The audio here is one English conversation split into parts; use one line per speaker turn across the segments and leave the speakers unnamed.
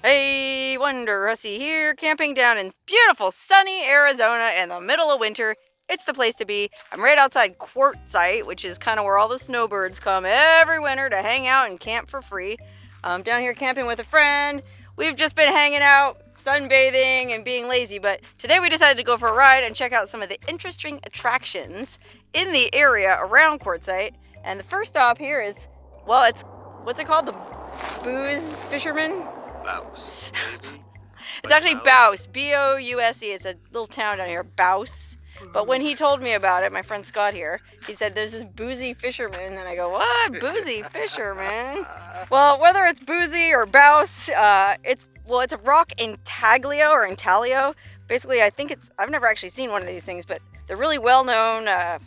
Hey, Wonderhussy here, camping down in beautiful sunny Arizona in the middle of winter. It's the place to be. I'm right outside Quartzsite, which is kind of where all the snowbirds come every winter to hang out and camp for free. I'm down here camping with a friend. We've just been hanging out, sunbathing, and being lazy, but today we decided to go for a ride and check out some of the interesting attractions in the area around Quartzsite. And the first stop here is, well, what's it called? The Bouse Fisherman?
Bouse, maybe?
It's actually Bouse, B-O-U-S-E. It's a little town down here, Bouse. But when he told me about it, my friend Scott here, he said there's this boozy fisherman, and I go, what? Boozy fisherman? Well, whether it's boozy or Bouse, it's a rock intaglio or intaglio. Basically, I've never actually seen one of these things, but they're really well known. I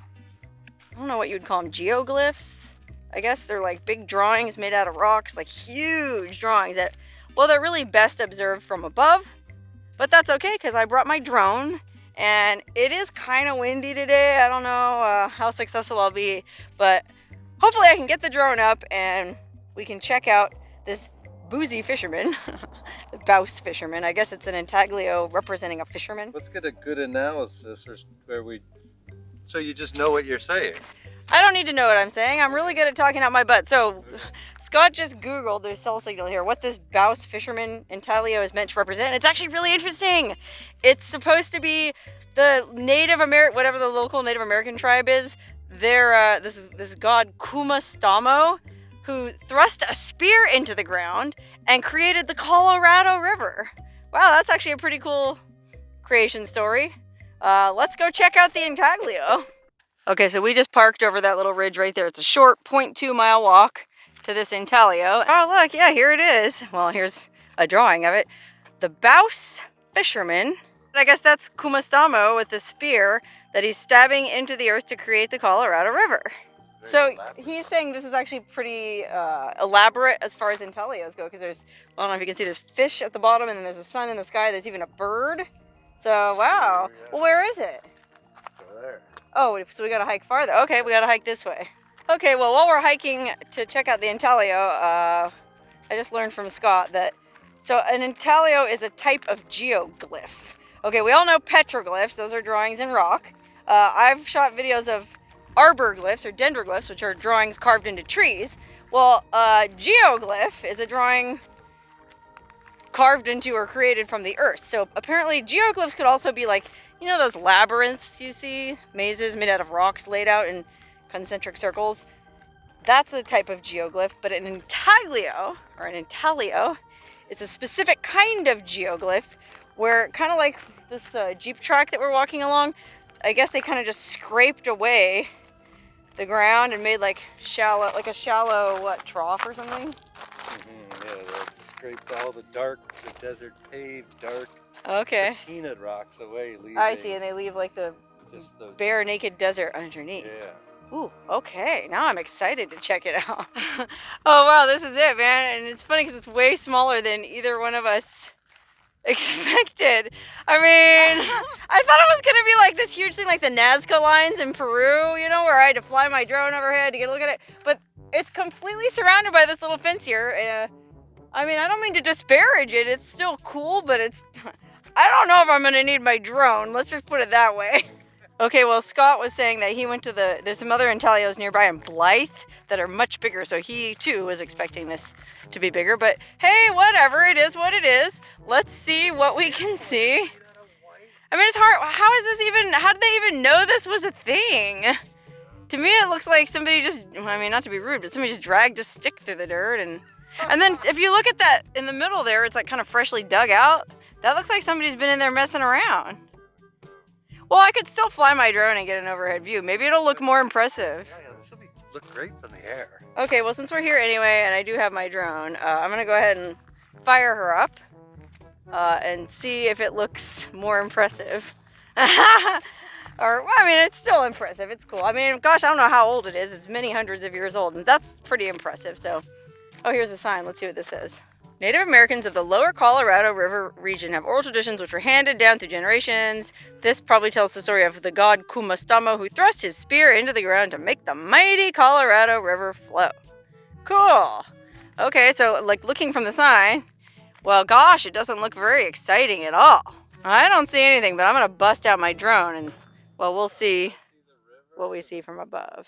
don't know what you'd call them, geoglyphs. I guess they're like big drawings made out of rocks, like huge drawings that, well, they're really best observed from above, but that's okay because I brought my drone and it is kind of windy today. I don't know how successful I'll be, but hopefully I can get the drone up and we can check out this boozy fisherman, the Bouse fisherman. I guess it's an intaglio representing a fisherman.
Let's get a good analysis so you just know what you're saying.
I don't need to know what I'm saying. I'm really good at talking out my butt. So Scott just Googled, there's cell signal here, what this Bouse fisherman intaglio is meant to represent. It's actually really interesting. It's supposed to be the Native American, whatever the local Native American tribe is. This god Kumastamo, who thrust a spear into the ground and created the Colorado River. Wow, that's actually a pretty cool creation story. Let's go check out the intaglio. Okay, so we just parked over that little ridge right there. It's a short 0.2-mile walk to this intaglio. Oh, look, yeah, here it is. Well, here's a drawing of it. The Bouse fisherman. I guess that's Kumastamo with the spear that he's stabbing into the earth to create the Colorado River. So he's saying this is actually pretty elaborate as far as intaglios go, because I don't know if you can see, there's fish at the bottom, and then there's a sun in the sky. There's even a bird. So, wow. Well, where is it?
There.
Oh, so we gotta hike farther. Okay, we gotta hike this way. Okay, well, while we're hiking to check out the intaglio, I just learned from Scott that, so an intaglio is a type of geoglyph. Okay, we all know petroglyphs. Those are drawings in rock. I've shot videos of arborglyphs or dendroglyphs, which are drawings carved into trees. Well, geoglyph is a drawing carved into or created from the earth. So apparently geoglyphs could also be like, you know those labyrinths you see? Mazes made out of rocks laid out in concentric circles? That's a type of geoglyph, but an intaglio, or an intaglio, is a specific kind of geoglyph where, kind of like this Jeep track that we're walking along, I guess they kind of just scraped away the ground and made like a shallow, trough or something?
Yeah, they scraped all the desert paved, dark,
okay,
patinaed rocks away.
I see, and they leave like the bare naked desert underneath.
Yeah.
Ooh, okay, now I'm excited to check it out. Oh wow, this is it, man. And it's funny because it's way smaller than either one of us expected. I mean, I thought it was gonna be like this huge thing like the Nazca lines in Peru, you know, where I had to fly my drone overhead to get a look at it. But it's completely surrounded by this little fence here. I mean, I don't mean to disparage it. It's still cool, but I don't know if I'm gonna need my drone. Let's just put it that way. Okay, well, Scott was saying that he went to there's some other intaglios nearby in Blythe that are much bigger, so he too was expecting this to be bigger, but hey, whatever, it is what it is. Let's see what we can see. I mean, it's hard. How did they even know this was a thing? To me, it looks like somebody just, I mean, not to be rude, but somebody just dragged a stick through the dirt, and then if you look at that in the middle there, it's like kind of freshly dug out. That looks like somebody's been in there messing around. Well, I could still fly my drone and get an overhead view. Maybe it'll look more impressive.
Yeah, this will look great from the air.
Okay, well, since we're here anyway, and I do have my drone, I'm gonna go ahead and fire her up and see if it looks more impressive. Or, well, I mean, it's still impressive. It's cool. I mean, gosh, I don't know how old it is. It's many hundreds of years old, and that's pretty impressive. So, oh, here's a sign. Let's see what this says. Native Americans of the lower Colorado River region have oral traditions which were handed down through generations. This probably tells the story of the god Kumastamo, who thrust his spear into the ground to make the mighty Colorado River flow. Cool. Okay, so like looking from the sign, Well, gosh, it doesn't look very exciting at all. I don't see anything, but I'm going to bust out my drone and, well, we'll see what we see from above.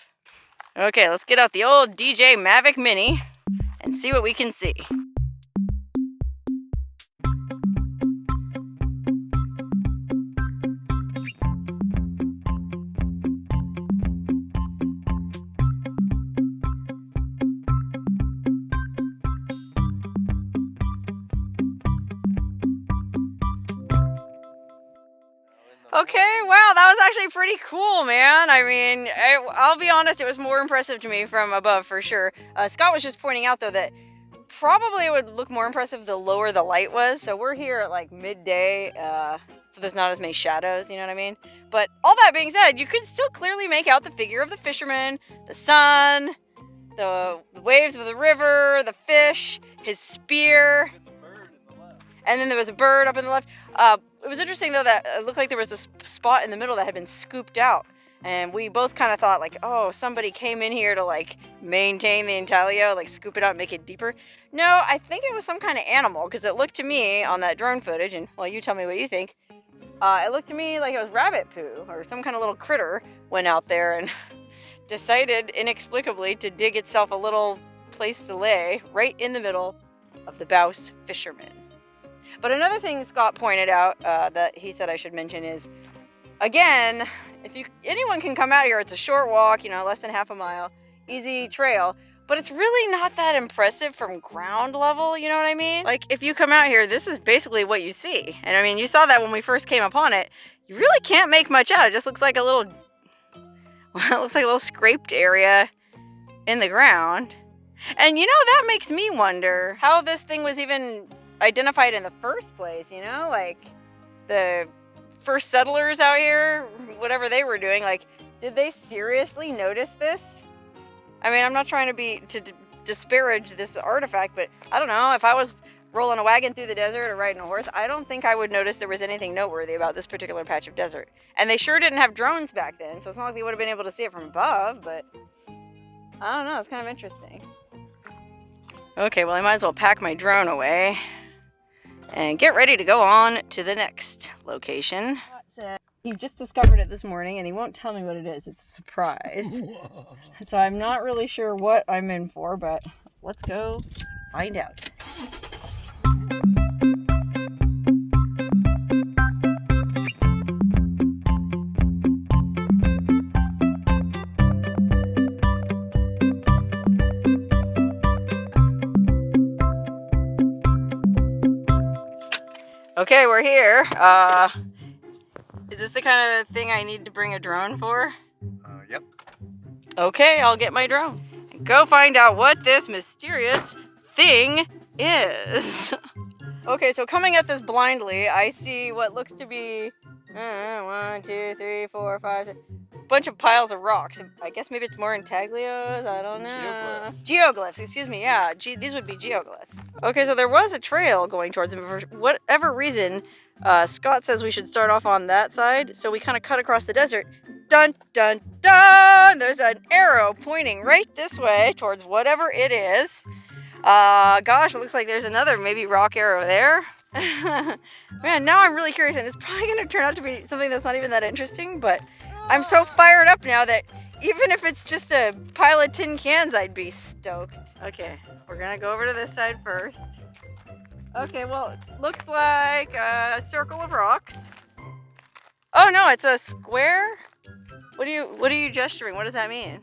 Okay, let's get out the old DJ Mavic Mini and see what we can see. Okay, wow, that was actually pretty cool, man. I mean, I'll be honest, it was more impressive to me from above for sure. Scott was just pointing out, though, that probably it would look more impressive the lower the light was. So we're here at like midday, so there's not as many shadows, you know what I mean? But all that being said, you could still clearly make out the figure of the fisherman, the sun, the waves of the river, the fish, his spear. And then there was a bird up in the left. It was interesting, though, that it looked like there was a spot in the middle that had been scooped out. And we both kind of thought, like, oh, somebody came in here to, like, maintain the intaglio, like, scoop it out and make it deeper. No, I think it was some kind of animal, because it looked to me on that drone footage, and, well, you tell me what you think. It looked to me like it was rabbit poo, or some kind of little critter went out there and decided, inexplicably, to dig itself a little place to lay right in the middle of the Bouse Fisherman. But another thing Scott pointed out that he said I should mention is, again, if anyone can come out here, it's a short walk, you know, less than half a mile, easy trail, but it's really not that impressive from ground level, you know what I mean? Like, if you come out here, this is basically what you see. And I mean, you saw that when we first came upon it. You really can't make much out. It just looks like a little, well, it looks like a little scraped area in the ground. And you know, that makes me wonder how this thing was even identified in the first place, you know? Like, the first settlers out here, whatever they were doing, like, did they seriously notice this? I mean, I'm not trying to disparage this artifact, but I don't know, if I was rolling a wagon through the desert or riding a horse, I don't think I would notice there was anything noteworthy about this particular patch of desert. And they sure didn't have drones back then, so it's not like they would have been able to see it from above, but I don't know, it's kind of interesting. Okay, well, I might as well pack my drone away and get ready to go on to the next location. He just discovered it this morning, and he won't tell me what it is. It's a surprise. So I'm not really sure what I'm in for, but let's go find out. Okay, we're here. Is this the kind of thing I need to bring a drone for?
Yep.
Okay, I'll get my drone and go find out what this mysterious thing is. Okay, so coming at this blindly, I see what looks to be 1, 2, 3, 4, 5, 6, bunch of piles of rocks. I guess maybe it's more intaglios. I don't know. Geoglyphs, excuse me. Yeah, these would be geoglyphs. Okay, so there was a trail going towards them. For whatever reason, Scott says we should start off on that side. So we kind of cut across the desert. Dun, dun, dun! There's an arrow pointing right this way towards whatever it is. Gosh, it looks like there's another maybe rock arrow there. Man, now I'm really curious, and it's probably going to turn out to be something that's not even that interesting, but I'm so fired up now that even if it's just a pile of tin cans, I'd be stoked. Okay, we're gonna go over to this side first. Okay, well, it looks like a circle of rocks. Oh no, it's a square? What are you gesturing? What does that mean?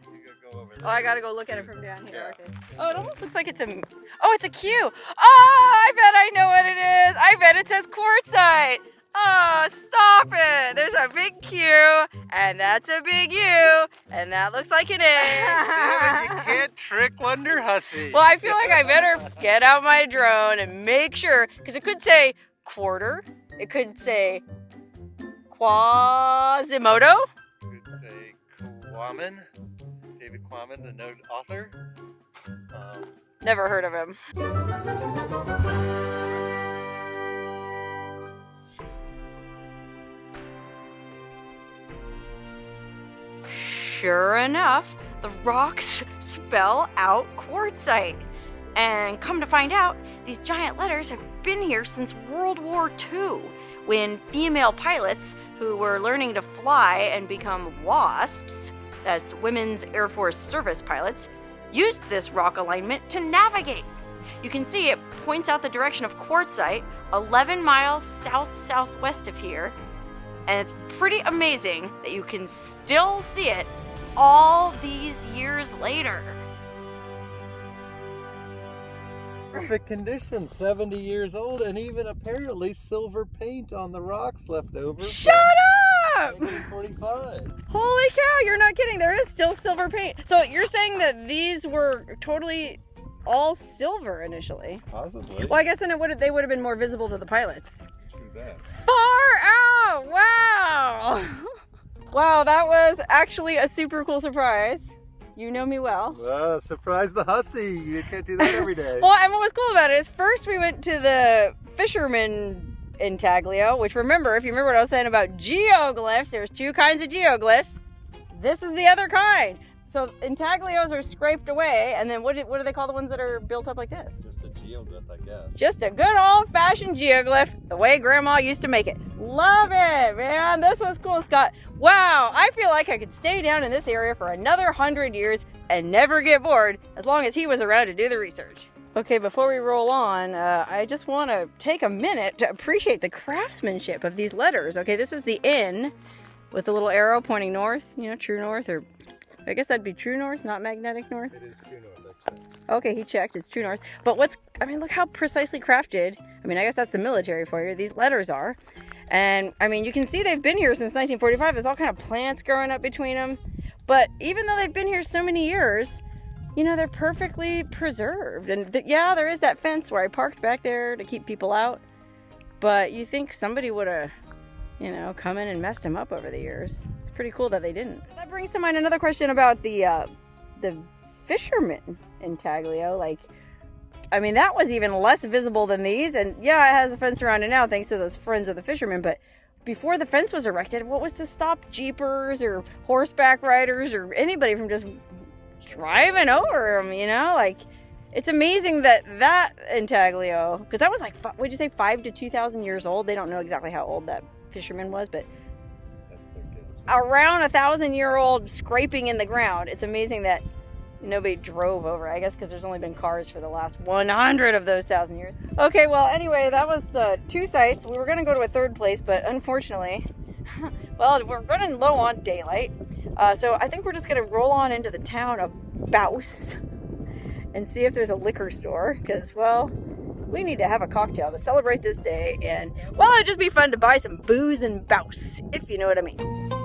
Go over there.
Oh, I gotta go look at it from down here.
Yeah.
Okay. Oh, it almost looks like it's a... Oh, it's a Q! Oh, I bet I know what it is! I bet it says Quartzsite! Oh, stop it! There's a big Q, and that's a big U, and that looks like an A.
Damn it, you can't trick Wonderhussy.
Well, I feel like I better get out my drone and make sure, because it could say quarter, it could say Quasimodo.
You could say Quammen, David Quammen, the noted author.
Never heard of him. Sure enough, the rocks spell out quartzsite. And come to find out, these giant letters have been here since World War II, when female pilots who were learning to fly and become WASPs, that's Women's Air Force Service Pilots, used this rock alignment to navigate. You can see it points out the direction of Quartzsite, 11 miles south-southwest of here, and it's pretty amazing that you can still see it all these years later.
Perfect condition, 70 years old, and even apparently silver paint on the rocks left over.
Shut up!
1945.
Holy cow, you're not kidding. There is still silver paint. So you're saying that these were totally all silver initially?
Possibly.
Well, I guess then they would have been more visible to the pilots.
True that.
Far out! Wow! Wow, that was actually a super cool surprise. You know me well.
Surprise the hussy. You can't do that every day.
Well, and what was cool about it is first we went to the Fisherman Intaglio, which remember, if you remember what I was saying about geoglyphs, there's two kinds of geoglyphs. This is the other kind. So intaglios are scraped away, and then what do they call the ones that are built up like this?
Just a geoglyph, I guess.
Just a good old-fashioned geoglyph, the way Grandma used to make it. Love it, man. This was cool, Scott. Wow, I feel like I could stay down in this area for another 100 years and never get bored, as long as he was around to do the research. Okay, before we roll on, I just want to take a minute to appreciate the craftsmanship of these letters. Okay, this is the N with the little arrow pointing north, you know, true north, or I guess that'd be true north, not magnetic north.
It is true north, actually.
Okay, he checked, it's true north. But look how precisely crafted. I mean, I guess that's the military for you. These letters are. And, I mean, you can see they've been here since 1945. There's all kind of plants growing up between them. But even though they've been here so many years, you know, they're perfectly preserved. And yeah, there is that fence where I parked back there to keep people out. But you think somebody would have, you know, come in and messed them up over the years. It's pretty cool that they didn't. That brings to mind another question about the Fisherman Intaglio. Like, I mean, that was even less visible than these. And yeah, it has a fence around it now thanks to those friends of the fishermen. But before the fence was erected, what was to stop jeepers or horseback riders or anybody from just driving over them, you know? Like, it's amazing that Intaglio, because that was like, what'd you say, 5,000 to 2,000 years old? They don't know exactly how old that fisherman was, but around 1,000-year-old scraping in the ground. It's amazing that nobody drove over, I guess, because there's only been cars for the last 100 of those 1,000 years. Okay, well, anyway, that was 2 sites. We were going to go to a third place, but unfortunately, well, we're running low on daylight. So I think we're just going to roll on into the town of Bouse and see if there's a liquor store, because, well, we need to have a cocktail to celebrate this day, and, well, it'd just be fun to buy some booze in Bouse, if you know what I mean.